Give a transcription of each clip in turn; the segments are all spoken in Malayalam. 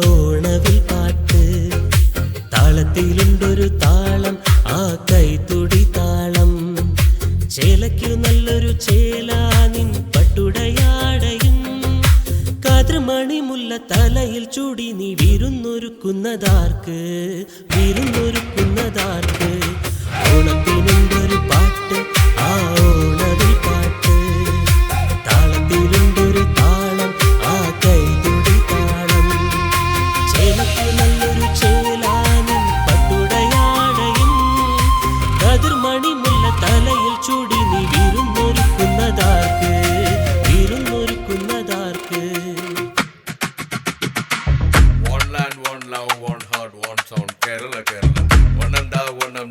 ഓണവിൽ പാട്ട് താളത്തിലുണ്ടൊരു താളം ആ കൈത്തുടി താളം ചേലയ്ക്കു നല്ലൊരു ചേല നിൻ പട്ടുടയാടയും കാതൃമണിമുല്ല തലയിൽ ചൂടി നീ വിരുന്നൊരുക്കുന്നതാർക്ക് വിരുന്നൊരുക്കുന്നതാർക്ക് ഓണത്തിനുണ്ടൊരു പാട്ട് ആ ഓണവിൽ പാട്ട് താളത്തിലുണ്ടൊരു താളം ആ കൈതുടി താളം ചേലയ്ക്കു നല്ലൊരു ചേലാനും പട്ടുടയാടയും കതിർമണിമുല്ല തലയിൽ ചൂടി നീ വിരുന്നൊരുക്കുന്നതാർക്ക് വിരുന്നൊരുക്കുന്നതാർക്ക് One land, one love, one heart, one sound. Kerala, Kerala. One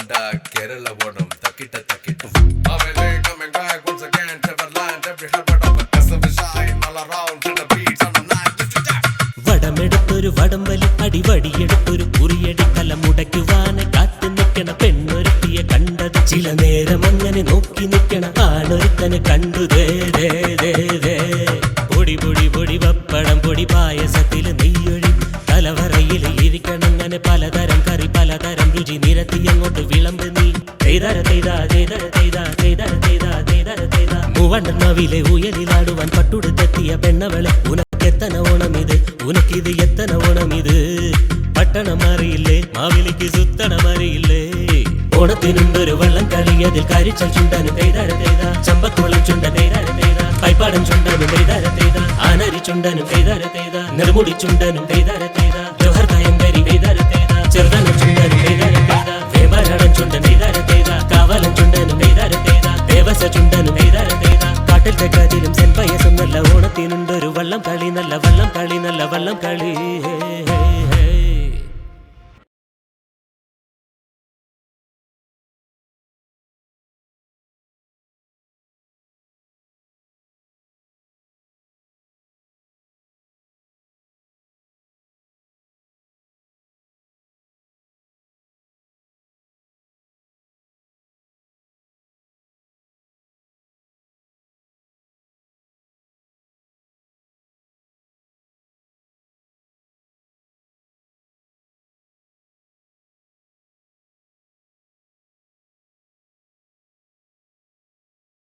da, Kerala, one takita, takita. Avele coming back once again to the land. Every heartbeat of a customer shine all around to the beats on the night. വടമെടുത്തൊരു വടംവലി അടിവടിയെടുത്തൊരു കുറിയടി കല മുടക്കുവാനെ കാത്തു നിൽക്കണ പെണ്ണൊരുത്തിയെ കണ്ടത് ചില നേരം അങ്ങനെ നോക്കി നിൽക്കണ ആണൊരുത്തനെ കണ്ടു ദേ ദേ ദേ ദേ പൊടി പൊടി പൊടി പപ്പടം പൊടി പായസത്തിൽ നെയ്യൊഴി തലവറയിൽ ഇരിക്കണങ്ങനെ പലതരം കറി പലതരം രുചി നിരത്തി അങ്ങോട്ട് വിളമ്പ് നീ ചെയ്തര ചെയ്താ ചെയ്തര ചെയ്താ ചെയ്തര ചെയ്താ ചെയ്തര ചെയ്താ മൂവണ്ണവിലെ ഉയലിലാടുവാൻ പട്ടുടുത്തെത്തിയ പെണ്ണവളെ ഉനക്കെത്തന ഓണമിത് ഉനക്കിത് എത്തന ഓണമിത് പട്ടണം അറിയില്ലേ മാവിലിക്ക് സുത്തണം അറിയില്ലേ ഓണത്തിനുണ്ടൊരു വള്ളം കളി അതിൽ കരിച്ചൽ ചുണ്ടനും ചെയ്തര ചെയ്താ ചമ്പക്കുളം ചുണ്ട ചെയ്തര ചെയ്താ പൈപ്പാടം ചുണ്ടനും ചെയ്തര ചെയ്താ ആനരി ചുണ്ടനും ചെയ്തര ചെയ്താ നെടുമുടി ചുണ്ടനും ചെയ്തര ചെയ്താ ജോഹർ കായംകരി ചെയ്തര ചെയ്താ ചെറുതനം ചുണ്ടനും ചെയ്തര ചെയ്താ വേമ്പനാടൻ ചുണ്ടൻ ചെയ്തര ചെയ്താ കാവലം ചുണ്ടനും ചെയ്തര ചെയ്താ ദേവസ ചുണ്ടനും ചെയ്തര ചെയ്താ കാട്ടിൽ തെക്കാതിലും സെൻപയസും നല്ല ഓണത്തിനുണ്ടൊരു വള്ളം കളി നല്ല വള്ളം കളി നല്ല വള്ളം കളി